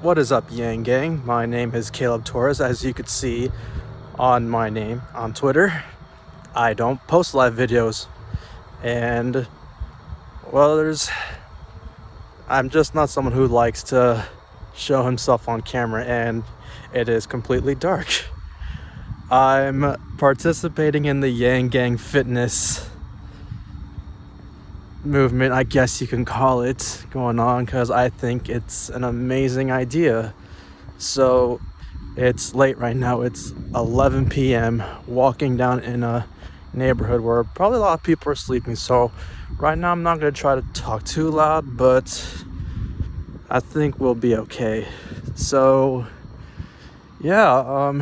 What is up, Yang Gang? My name is Caleb Torres, as you could see on my name on Twitter. I don't post live videos, and well, I'm just not someone who likes to show himself on camera, and it is completely dark. I'm participating in the Yang Gang fitness movement, I guess you can call it, going on because I think it's an amazing idea. So it's late right now. It's 11 p.m. walking down in a neighborhood where probably a lot of people are sleeping. So right now I'm not going to try to talk too loud, but I think we'll be okay. So yeah,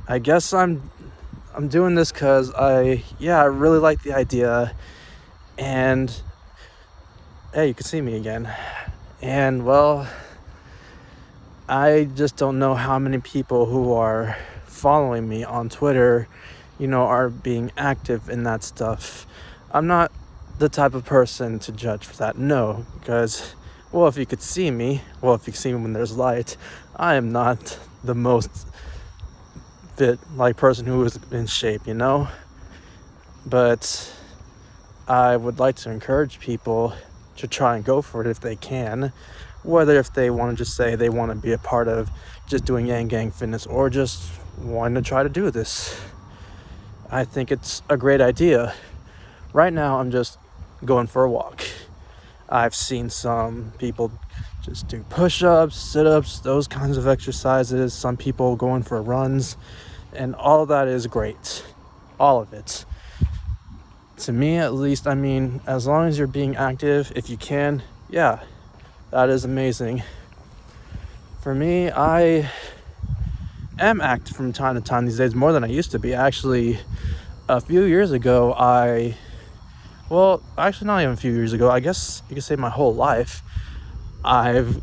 I guess I'm doing this because I really like the idea. And hey, you can see me again. And well, I just don't know how many people who are following me on Twitter, are being active in that stuff. I'm not the type of person to judge for that, no, because, well, if you could see me when there's light, I am not the most fit, person who is in shape, But I would like to encourage people to try and go for it if they can, whether if they want to just say they want to be a part of just doing Yang Gang fitness or just wanting to try to do this. I think it's a great idea. Right now, I'm just going for a walk. I've seen some people just do push-ups, sit-ups, those kinds of exercises, some people going for runs, and all of that is great. All of it. To me, at least, as long as you're being active, if you can, that is amazing. For me, I am active from time to time these days, more than I used to be. Actually, a few years ago, actually not even a few years ago, I guess you could say my whole life, I've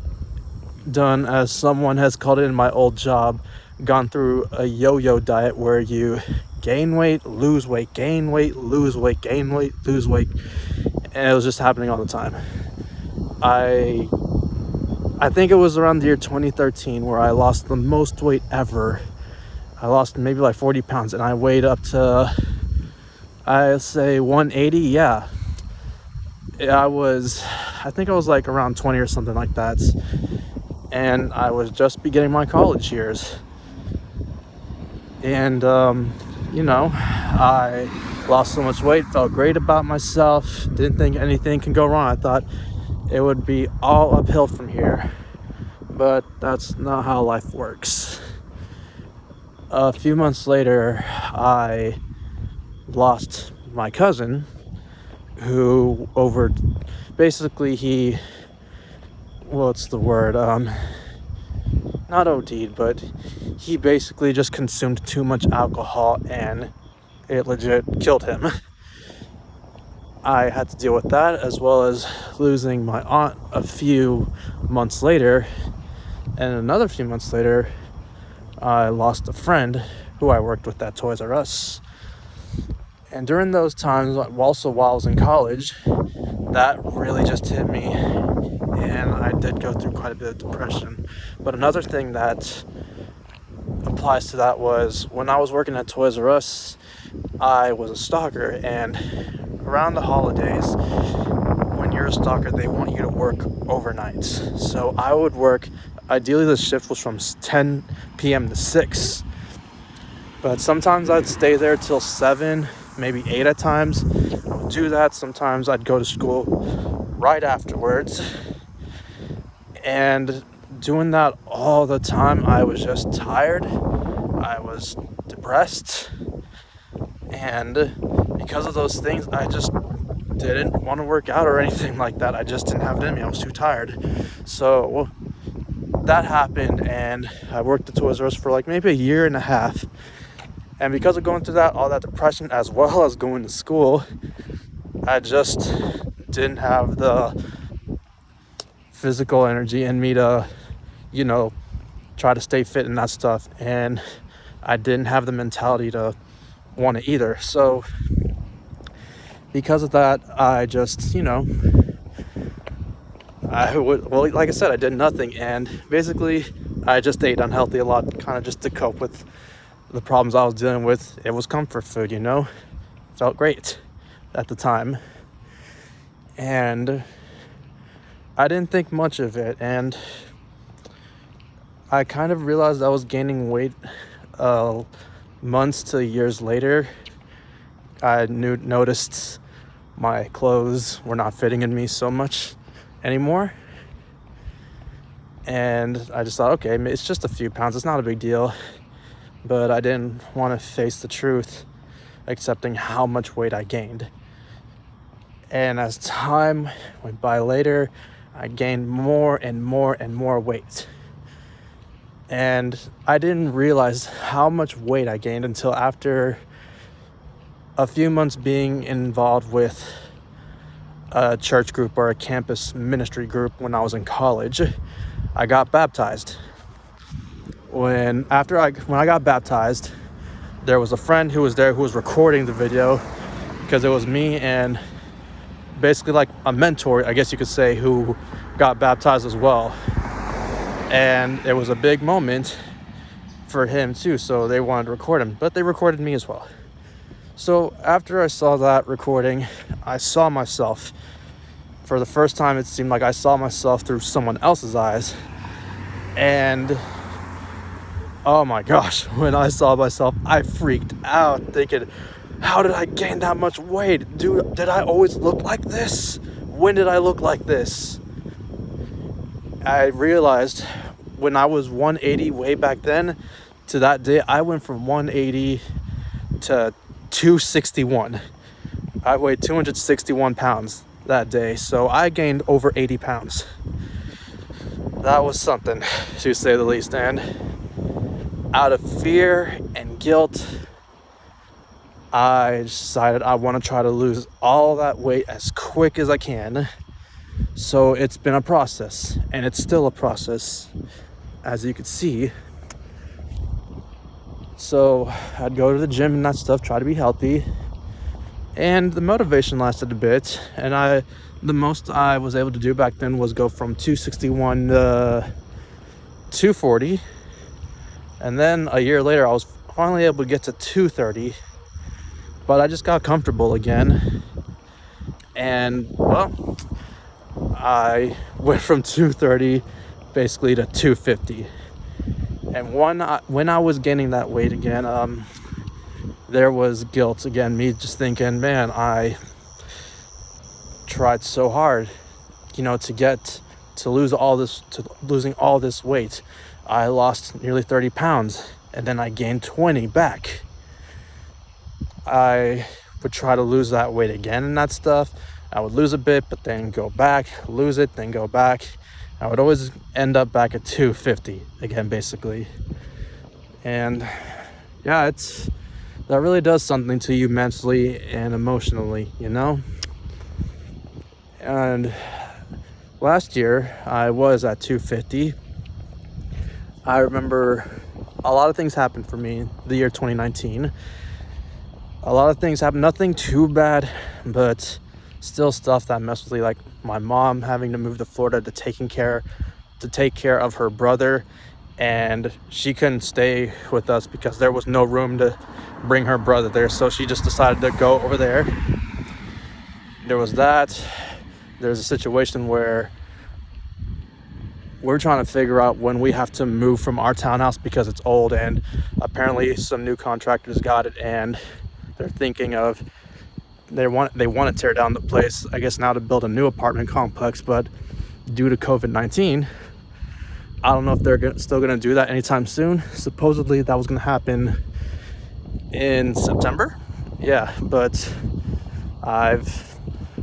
done, as someone has called it in my old job, gone through a yo-yo diet where you gain weight, lose weight, gain weight, lose weight, gain weight, lose weight, and it was just happening all the time. I think it was around the year 2013 where I lost the most weight ever. I lost maybe 40 pounds, and I weighed up to, I say 180. Yeah, I think I was around 20 or something like that, and I was just beginning my college years. And I lost so much weight, felt great about myself, didn't think anything can go wrong. I thought it would be all uphill from here, but that's not how life works. A few months later, I lost my cousin, who not OD'd, but he basically just consumed too much alcohol and it legit killed him. I had to deal with that, as well as losing my aunt a few months later. And another few months later, I lost a friend who I worked with at Toys R Us. And during those times, also while I was in college, that really just hit me. And I did go through quite a bit of depression. But another thing that applies to that was when I was working at Toys R Us, I was a stalker, and around the holidays, when you're a stalker, they want you to work overnights. So I would work, ideally the shift was from 10 p.m. to 6, but sometimes I'd stay there till 7, maybe 8 at times. I would do that. Sometimes I'd go to school right afterwards, and doing that all the time, I was just tired. I was depressed, and because of those things, I just didn't want to work out or anything like that. I just didn't have it in me. I was too tired. So that happened, and I worked at Toys R Us for maybe a year and a half. And because of going through all that depression, as well as going to school, I just didn't have the physical energy in me to, try to stay fit and that stuff. And I didn't have the mentality to want to either. So because of that, I just, well, like I said, I did nothing, and basically I just ate unhealthy a lot, kind of just to cope with the problems I was dealing with. It was comfort food, felt great at the time, and I didn't think much of it, and I kind of realized I was gaining weight months to years later. I noticed my clothes were not fitting in me so much anymore, and I just thought, okay, it's just a few pounds, it's not a big deal. But I didn't want to face the truth, accepting how much weight I gained. And as time went by later, I gained more and more and more weight, and I didn't realize how much weight I gained until after a few months being involved with a church group or a campus ministry group. When I was in college, I got baptized. When I got baptized, there was a friend who was there who was recording the video, because it was me and basically like a mentor, I guess you could say, who got baptized as well. And it was a big moment for him too, so they wanted to record him, but they recorded me as well. So after I saw that recording, I saw myself. For the first time, it seemed like I saw myself through someone else's eyes. And oh my gosh, when I saw myself, I freaked out, thinking, how did I gain that much weight? Dude, did I always look like this? When did I look like this? I realized when I was 180 way back then to that day, I went from 180 to 261. I weighed 261 pounds that day, so I gained over 80 pounds. That was something, to say the least. And out of fear and guilt, I decided I want to try to lose all that weight as quick as I can. So it's been a process, and it's still a process, as you can see. So I'd go to the gym and that stuff, try to be healthy, and the motivation lasted a bit. And the most I was able to do back then was go from 261 to 240, and then a year later I was finally able to get to 230. But I just got comfortable again, and well, I went from 230 basically to 250. And when I was gaining that weight again, there was guilt again. Me just thinking, man, I tried so hard, to losing all this weight. I lost nearly 30 pounds, and then I gained 20 back. I would try to lose that weight again and that stuff. I would lose a bit, but then go back, lose it, then go back. I would always end up back at 250 again, basically. And yeah, that really does something to you mentally and emotionally, And last year I was at 250. I remember a lot of things happened for me the year 2019. A lot of things happened, nothing too bad, but still stuff that messed with me, like my mom having to move to Florida to take care of her brother, and she couldn't stay with us because there was no room to bring her brother there, so she just decided to go over there. There was that. There's a situation where we're trying to figure out when we have to move from our townhouse because it's old, and apparently some new contractors got it, and they're thinking of they want to tear down the place, I guess, now to build a new apartment complex. But due to COVID-19, I don't know if they're still going to do that anytime soon. Supposedly that was going to happen in September. Yeah, but I've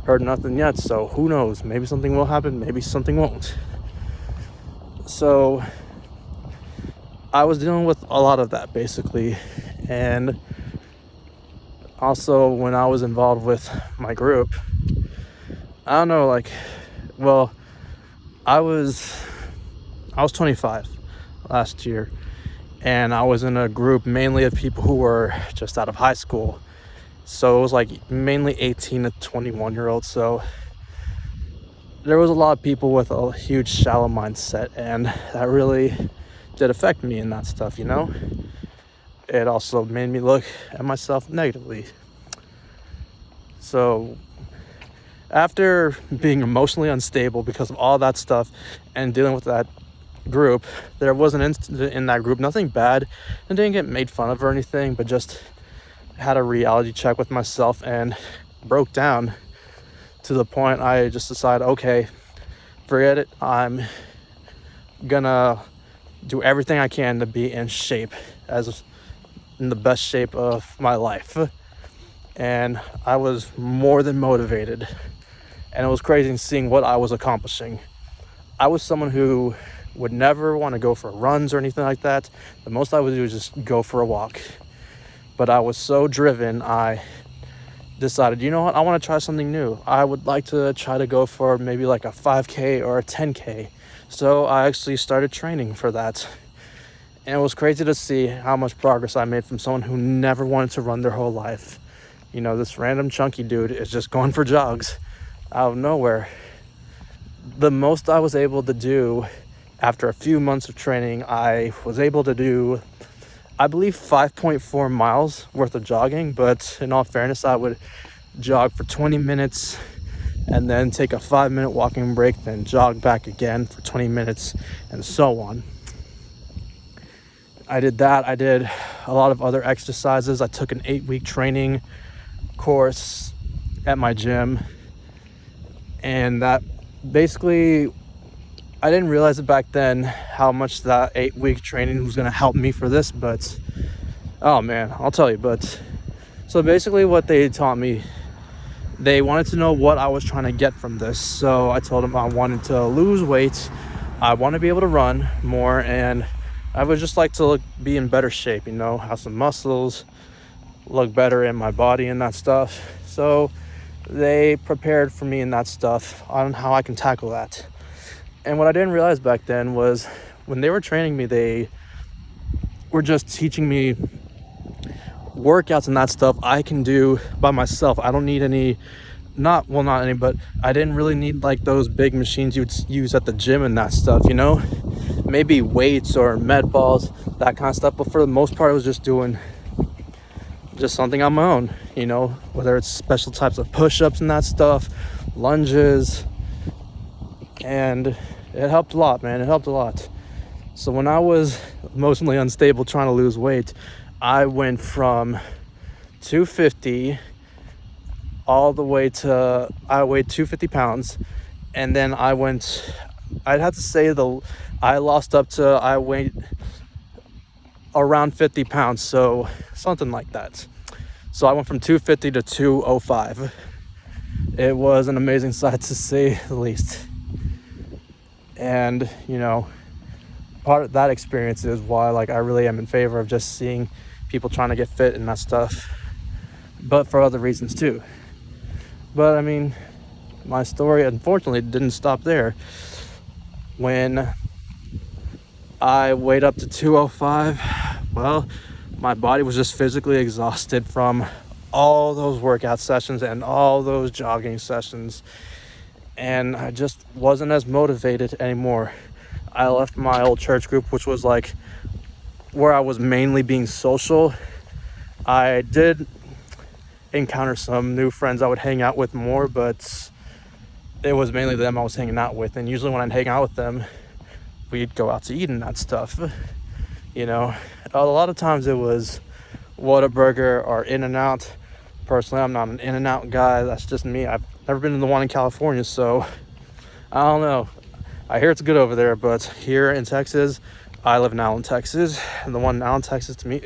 heard nothing yet, so who knows? Maybe something will happen, maybe something won't. So I was dealing with a lot of that, basically. And also, when I was involved with my group, I don't know, I was 25 last year, and I was in a group mainly of people who were just out of high school. So it was mainly 18 to 21 year olds. So there was a lot of people with a huge shallow mindset, and that really did affect me in that stuff, you know? It also made me look at myself negatively. So after being emotionally unstable because of all that stuff and dealing with that group, there was an incident in that group, nothing bad, and didn't get made fun of or anything, but just had a reality check with myself and broke down to the point I just decided, okay, forget it. I'm gonna do everything I can to be in shape, as in the best shape of my life. And I was more than motivated, and it was crazy seeing what I was accomplishing. I was someone who would never want to go for runs or anything like that. The most I would do is just go for a walk. But I was so driven, I decided, you know what, I want to try something new. I would like to try to go for maybe like a 5K or a 10K. So I actually started training for that. And it was crazy to see how much progress I made from someone who never wanted to run their whole life. You know, this random chunky dude is just going for jogs out of nowhere. The most I was able to do after a few months of training, I was able to do, I believe, 5.4 miles worth of jogging. But in all fairness, I would jog for 20 minutes and then take a 5-minute walking break, then jog back again for 20 minutes, and so on. I did that. I did a lot of other exercises. I took an 8-week training course at my gym, and that basically, I didn't realize it back then how much that 8-week training was going to help me for this, but oh man, I'll tell you. But so basically what they taught me, they wanted to know what I was trying to get from this. So I told them I wanted to lose weight, I want to be able to run more, and I would just like to be in better shape, you know, have some muscles, look better in my body and that stuff. So they prepared for me in that stuff on how I can tackle that. And what I didn't realize back then was when they were training me, they were just teaching me workouts and that stuff I can do by myself. I don't need any, not any, but I didn't really need like those big machines you'd use at the gym and that stuff, you know? Maybe weights or med balls, that kind of stuff. But for the most part, I was just doing just something on my own, you know, whether it's special types of push-ups and that stuff, lunges, and it helped a lot, man. It helped a lot. So when I was emotionally unstable trying to lose weight, I went from 250 all the way to, I weighed 250 pounds, and then I'd have to say I lost up to, I weighed around 50 pounds, so something like that. So I went from 250 to 205. It was an amazing sight, to say the least. And, you know, part of that experience is why, like, I really am in favor of just seeing people trying to get fit and that stuff, but for other reasons too. But I mean, my story unfortunately didn't stop there. When I weighed up to 205, well, my body was just physically exhausted from all those workout sessions and all those jogging sessions, and I just wasn't as motivated anymore. I left my old church group, which was like where I was mainly being social. I did encounter some new friends I would hang out with more, but it was mainly them I was hanging out with. And usually when I'd hang out with them, we'd go out to eat and that stuff. You know, a lot of times it was Whataburger or In-N-Out. Personally, I'm not an In-N-Out guy. That's just me. I've never been to the one in California, so I don't know. I hear it's good over there, but here in Texas, I live in Allen, Texas, and the one in Allen, Texas, to me,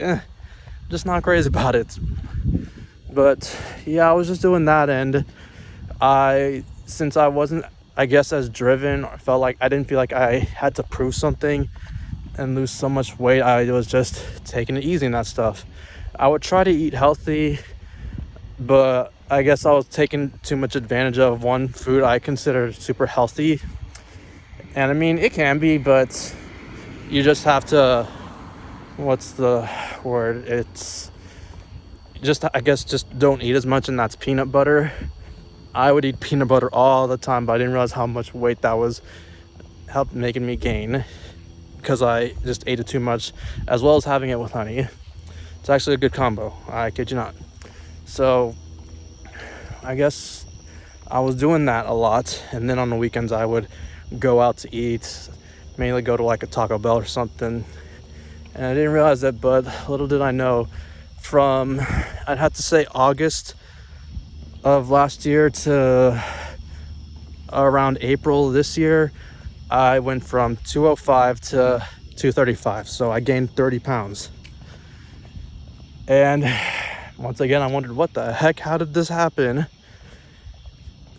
just not crazy about it. But yeah, I was just doing that, and since I wasn't, I guess, as driven, or felt like I didn't feel like I had to prove something and lose so much weight, I was just taking it easy and that stuff. I would try to eat healthy, but I guess I was taking too much advantage of one food I consider super healthy. And I mean, it can be, but you just have to, what's the word? It's just, I guess, just don't eat as much, and that's peanut butter. I would eat peanut butter all the time, but I didn't realize how much weight that was helped making me gain because I just ate it too much, as well as having it with honey. It's actually a good combo, I kid you not. So I guess I was doing that a lot, and then on the weekends I would go out to eat, mainly go to like a Taco Bell or something. And I didn't realize that, but little did I know, from I'd have to say August of last year to around April this year, I went from 205 to 235. So I gained 30 pounds. And once again, I wondered, what the heck, how did this happen?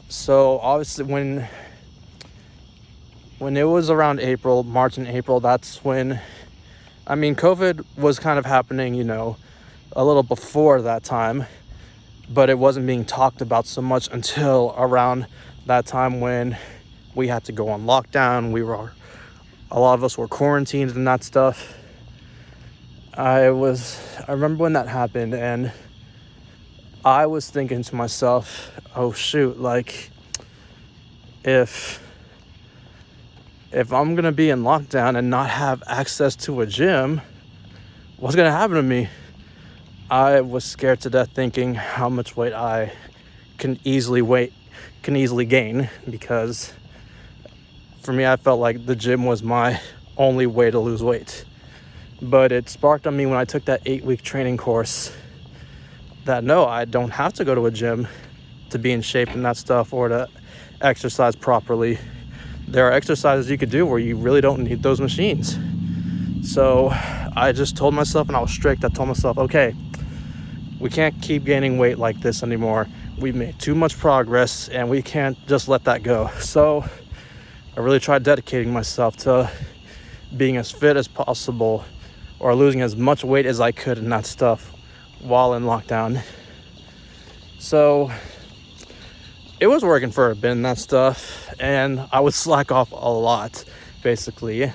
So obviously when it was around April, March and April, that's when, I mean, COVID was kind of happening, you know, a little before that time, but it wasn't being talked about so much until around that time when we had to go on lockdown. A lot of us were quarantined and that stuff. I remember when that happened, and I was thinking to myself, oh shoot, like if I'm gonna be in lockdown and not have access to a gym, what's gonna happen to me? I was scared to death, thinking how much weight I can easily gain, because for me, I felt like the gym was my only way to lose weight. But it sparked on me when I took that 8-week training course that no, I don't have to go to a gym to be in shape and that stuff, or to exercise properly. There are exercises you could do where you really don't need those machines. So I just told myself, and I was strict, I told myself, okay, we can't keep gaining weight like this anymore. We've made too much progress and we can't just let that go. So I really tried dedicating myself to being as fit as possible, or losing as much weight as I could in that stuff while in lockdown. So it was working for a bit in that stuff, and I would slack off a lot, basically.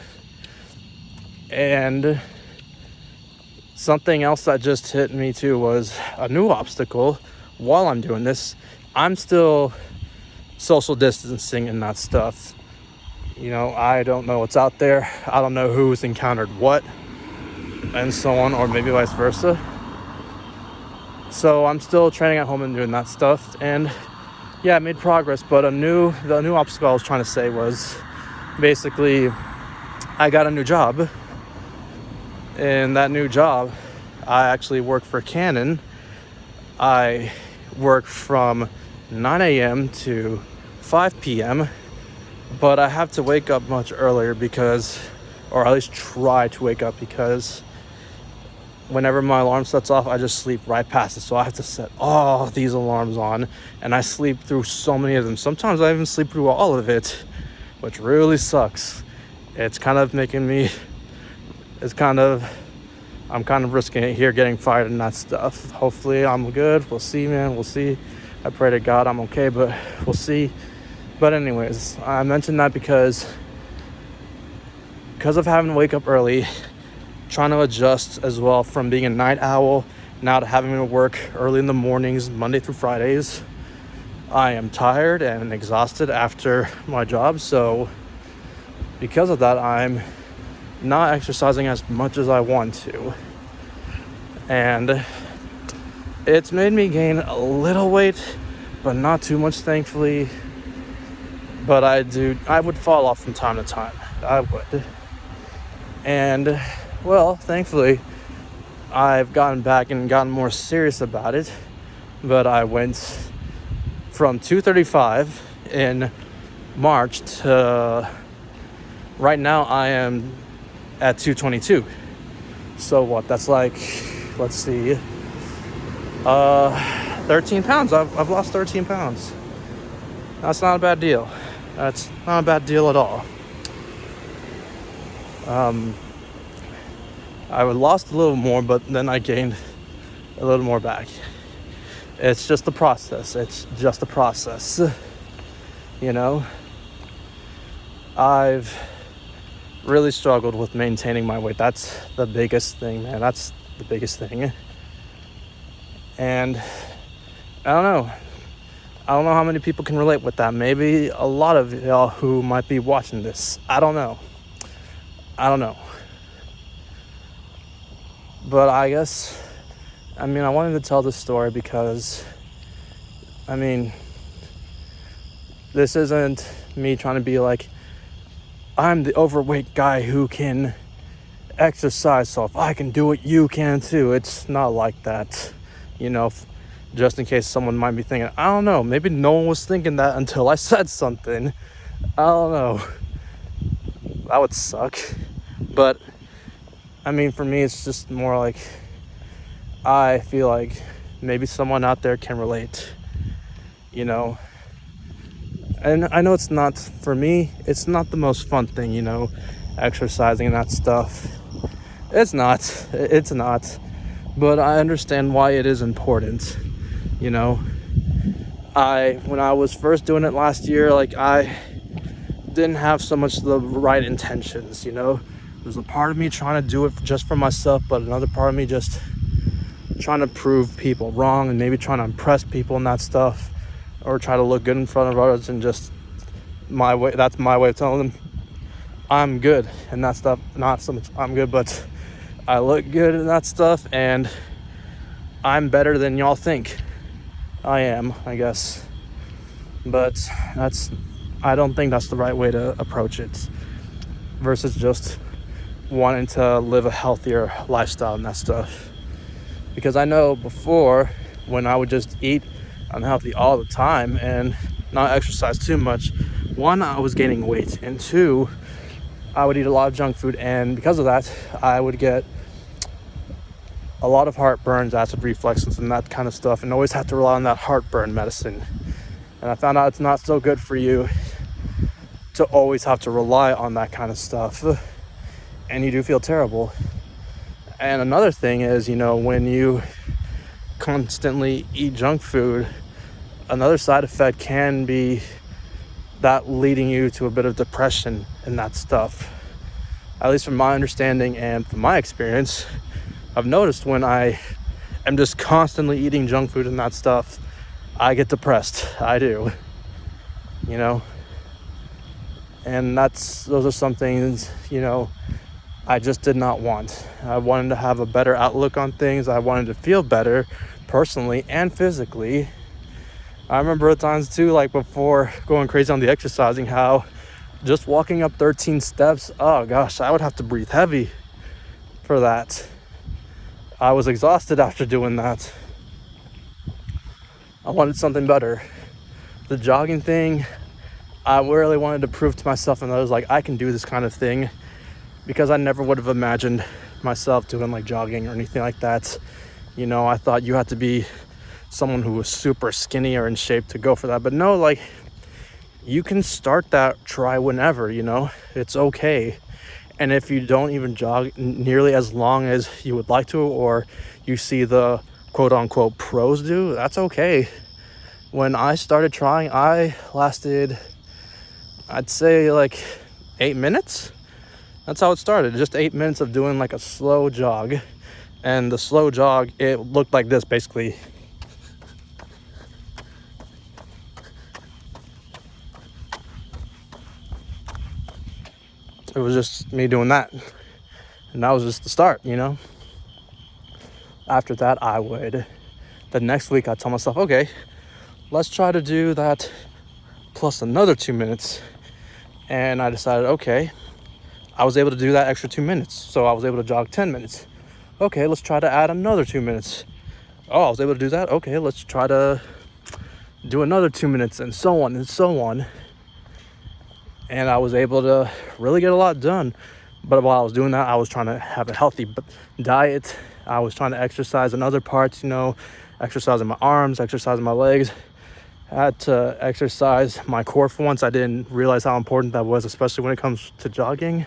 And something else that just hit me too was a new obstacle while I'm doing this. I'm still social distancing and that stuff. You know, I don't know what's out there. I don't know who's encountered what, and so on, or maybe vice versa. So I'm still training at home and doing that stuff. And yeah, I made progress, but the new obstacle I was trying to say was basically I got a new job. In that new job, I actually work for Canon. I work from 9 a.m. to 5 p.m., but I have to wake up much earlier or at least try to wake up, because whenever my alarm sets off, I just sleep right past it. So I have to set all these alarms on, and I sleep through so many of them. Sometimes I even sleep through all of it, which really sucks. It's kind of making me, I'm kind of risking it here, getting fired and that stuff. Hopefully I'm good. We'll see, man. We'll see. I pray to God I'm okay, but we'll see. But anyways, I mentioned that because of having to wake up early, trying to adjust as well from being a night owl now to having to work early in the mornings, Monday through Fridays. I am tired and exhausted after my job, so because of that, I'm not exercising as much as I want to. And it's made me gain a little weight, but not too much, thankfully. But I would fall off from time to time. I would. And well, thankfully, I've gotten back and gotten more serious about it. But I went from 235 in March to right now I am at 222. So what? That's like, let's see, 13 pounds. I've lost 13 pounds. That's not a bad deal. That's not a bad deal at all. I lost a little more, but then I gained a little more back. It's just the process. You know, I've really struggled with maintaining my weight. That's the biggest thing, man. That's the biggest thing. And I don't know. I don't know how many people can relate with that. Maybe a lot of y'all who might be watching this. I don't know. But I guess, I wanted to tell this story because, this isn't me trying to be like, I'm the overweight guy who can exercise, so if I can do it, you can too. It's not like that, just in case someone might be thinking, I don't know, maybe no one was thinking that until I said something. I don't know. That would suck. But, for me, it's just more like, I feel like maybe someone out there can relate, And I know it's not, for me, it's not the most fun thing, exercising and that stuff. It's not. But I understand why it is important, When I was first doing it last year, I didn't have so much the right intentions, There's a part of me trying to do it just for myself, but another part of me just trying to prove people wrong and maybe trying to impress people and that stuff, or try to look good in front of others, and just that's my way of telling them I'm good and that stuff. Not so much I'm good, but I look good and that stuff, and I'm better than y'all think I am, I guess. But I don't think that's the right way to approach it, versus just wanting to live a healthier lifestyle and that stuff. Because I know before, when I would just eat unhealthy all the time and not exercise too much, one, I was gaining weight, and two, I would eat a lot of junk food, and because of that, I would get a lot of heartburns, acid reflexes, and that kind of stuff, and always have to rely on that heartburn medicine. And I found out it's not so good for you to always have to rely on that kind of stuff, and you do feel terrible. And another thing is, when you constantly eat junk food, another side effect can be that leading you to a bit of depression and that stuff. At least from my understanding and from my experience, I've noticed when I am just constantly eating junk food and that stuff, I get depressed. I do, and those are some things, I just did not want. I wanted to have a better outlook on things. I wanted to feel better personally and physically. I remember at times too, before going crazy on the exercising, how just walking up 13 steps, oh gosh, I would have to breathe heavy for that. I was exhausted after doing that. I wanted something better. The jogging thing, I really wanted to prove to myself and others, I can do this kind of thing, because I never would have imagined myself doing jogging or anything like that. I thought you had to be someone who was super skinny or in shape to go for that. But no, you can start that, try whenever, it's okay. And if you don't even jog nearly as long as you would like to, or you see the quote unquote pros do, that's okay. When I started trying, I lasted, I'd say 8 minutes. That's how it started. Just 8 minutes of doing a slow jog. And the slow jog, it looked like this basically. It was just me doing that. And that was just the start, After that, the next week I told myself, okay, let's try to do that plus another 2 minutes. And I decided, okay, I was able to do that extra 2 minutes. So I was able to jog 10 minutes. Okay, let's try to add another 2 minutes. Oh, I was able to do that. Okay, let's try to do another 2 minutes, and so on and so on. And I was able to really get a lot done. But while I was doing that, I was trying to have a healthy diet. I was trying to exercise in other parts, exercising my arms, exercising my legs. I had to exercise my core for once. I didn't realize how important that was, especially when it comes to jogging.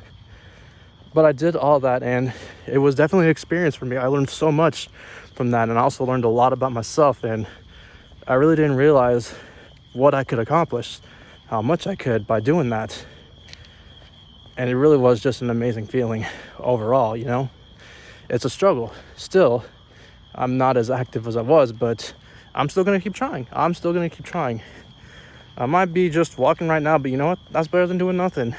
But I did all that, and it was definitely an experience for me. I learned so much from that, and I also learned a lot about myself, and I really didn't realize what I could accomplish, how much I could by doing that. And it really was just an amazing feeling overall, It's a struggle. Still, I'm not as active as I was, but I'm still gonna keep trying. I might be just walking right now, but you know what? That's better than doing nothing.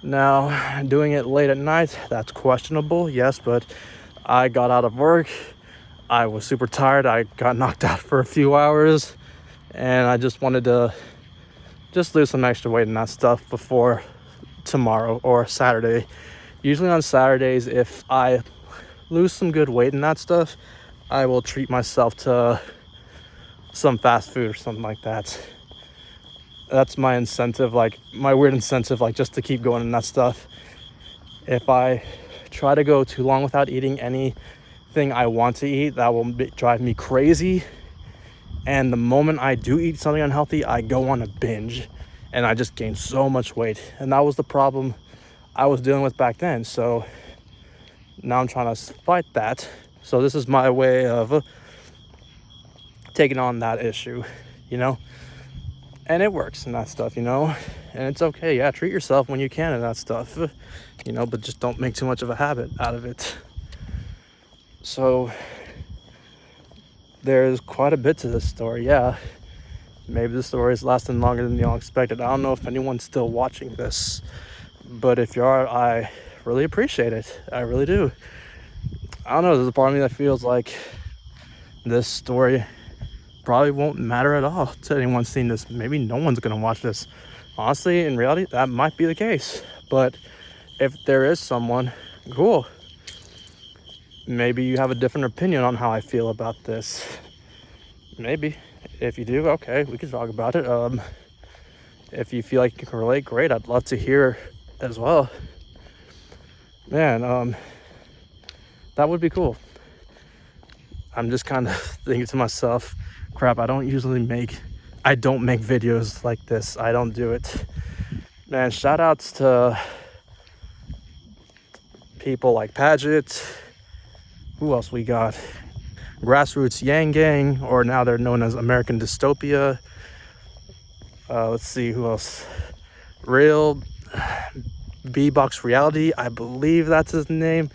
Now, doing it late at night, that's questionable, yes, but I got out of work. I was super tired. I got knocked out for a few hours, and I just wanted to just lose some extra weight and that stuff before tomorrow or Saturday. Usually on Saturdays, if I lose some good weight and that stuff, I will treat myself to some fast food or something like that. That's my incentive, like my weird incentive, like just to keep going and that stuff. If I try to go too long without eating anything I want to eat, that will drive me crazy. And the moment I do eat something unhealthy, I go on a binge and I just gain so much weight. And that was the problem I was dealing with back then. So now I'm trying to fight that. So this is my way of taking on that issue, you know? And it works and that stuff, you know? And it's okay, yeah, treat yourself when you can and that stuff, you know, but just don't make too much of a habit out of it. So there's quite a bit to this story, yeah. Maybe the story is lasting longer than y'all expected. I don't know if anyone's still watching this, but if you are, I really appreciate it. I really do. I don't know, there's a part of me that feels like this story probably won't matter at all to anyone seeing this. Maybe no one's gonna watch this. Honestly, in reality, that might be the case. But if there is someone, cool. Maybe you have a different opinion on how I feel about this. Maybe. If you do, okay, we can talk about it. If you feel like you can relate, great. I'd love to hear as well. Man, that would be cool. I'm just kind of thinking to myself, crap, I don't make videos like this. I don't do it. Man, shout outs to people like Paget. Who else we got? Grassroots Yang Gang, or now they're known as American Dystopia. Let's see, who else? Real B-Box Reality, I believe that's his name.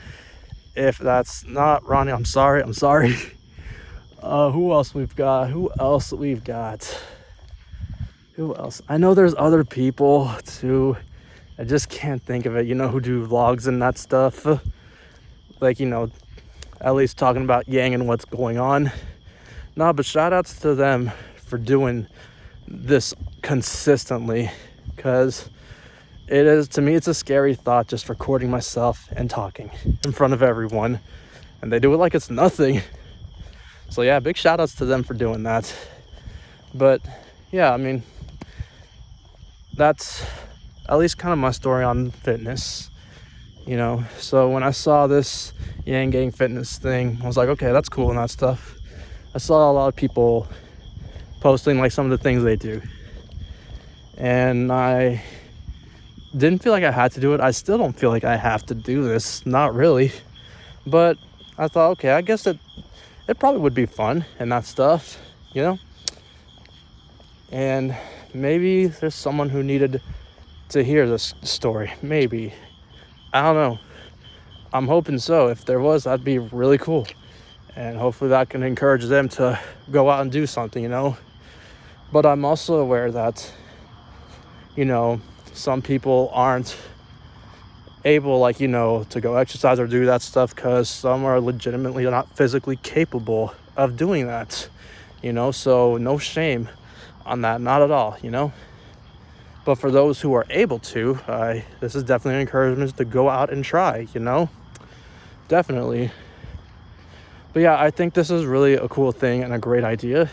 If that's not Ronnie, I'm sorry. Who else we've got? Who else? I know there's other people too. I just can't think of it, you know, who do vlogs and that stuff. Like, you know, at least talking about Yang and what's going on. No, but shout outs to them for doing this consistently, because it is, to me, it's a scary thought just recording myself and talking in front of everyone, and they do it like it's nothing. So yeah, big shout outs to them for doing that. But yeah, I mean, that's at least kind of my story on fitness, you know. So when I saw this Yang Gang fitness thing, I was like, okay, that's cool and that stuff. I saw a lot of people posting like some of the things they do, and I didn't feel like I had to do it. I still don't feel like I have to do this, not really. But I thought, okay, I guess it probably would be fun and that stuff, you know. And maybe there's someone who needed to hear this story. Maybe. I don't know. I'm hoping so. If there was, that'd be really cool. And hopefully that can encourage them to go out and do something, you know. But I'm also aware that, you know, some people aren't able, like, you know, to go exercise or do that stuff because some are legitimately not physically capable of doing that, you know. So no shame on that, not at all, you know. But for those who are able to, this is definitely an encouragement to go out and try, you know. Definitely. But yeah, I think this is really a cool thing and a great idea,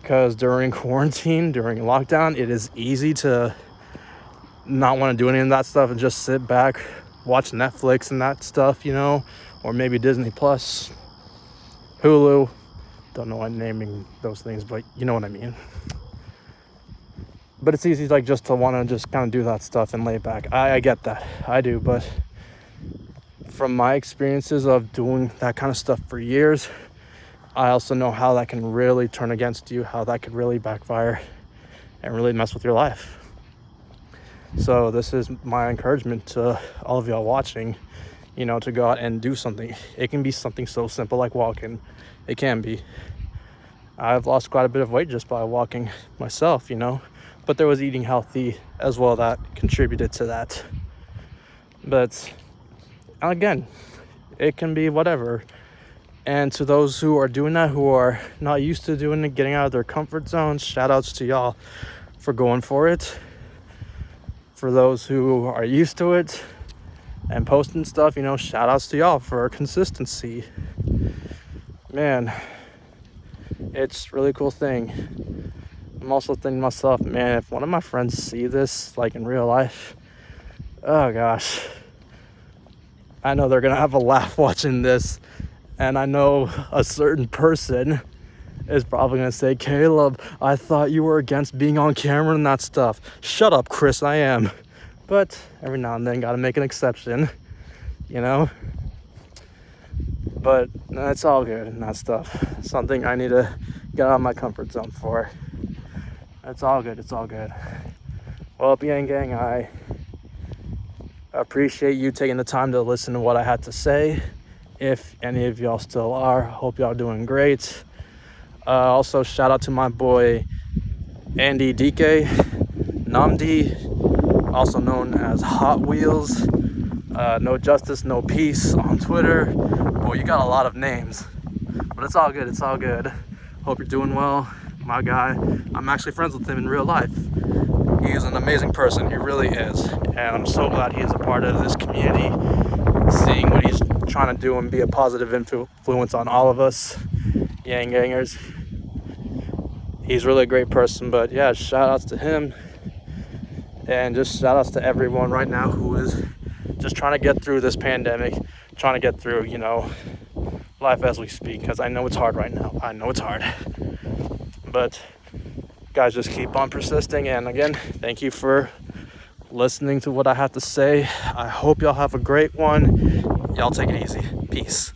because during quarantine, during lockdown, it is easy to not want to do any of that stuff and just sit back, watch Netflix and that stuff, you know, or maybe Disney Plus, Hulu. Don't know why I'm naming those things, but you know what I mean. But it's easy, like, just to want to just kind of do that stuff and lay back. I get that. I do. But from my experiences of doing that kind of stuff for years, I also know how that can really turn against you, how that could really backfire and really mess with your life. So this is my encouragement to all of y'all watching. to go out and do something. It can be something so simple like walking. It can be. I've lost quite a bit of weight just by walking myself, but there was eating healthy as well that contributed to that. But again, it can be whatever. And to those who are doing that, who are not used to doing it, getting out of their comfort zones, shout outs to y'all for going for it. For those who are used to it and posting stuff, shout outs to y'all for consistency. Man, it's a really cool thing. I'm also thinking to myself, man, if one of my friends see this like in real life, oh gosh, I know they're gonna have a laugh watching this. And I know a certain person is probably gonna say, Caleb, I thought you were against being on camera and that stuff. Shut up, Chris, I am. But every now and then gotta make an exception, But it's all good and that stuff. Something I need to get out of my comfort zone for. It's all good. Well, Yang Gang, I appreciate you taking the time to listen to what I had to say. If any of y'all still are, hope y'all doing great. Also, shout out to my boy Andy DK Namdi, also known as Hot Wheels. No Justice, No Peace on Twitter. Boy, you got a lot of names, but it's all good. Hope you're doing well, my guy. I'm actually friends with him in real life. He's an amazing person, he really is, and I'm so glad he is a part of this community, seeing what he's trying to do and be a positive influence on all of us Yang Gangers. He's really a great person, but yeah, shout outs to him, and just shout outs to everyone right now who is just trying to get through this pandemic, trying to get through, life as we speak, because I know it's hard right now. But guys, just keep on persisting. And again, thank you for listening to what I have to say. I hope y'all have a great one. Y'all take it easy. Peace.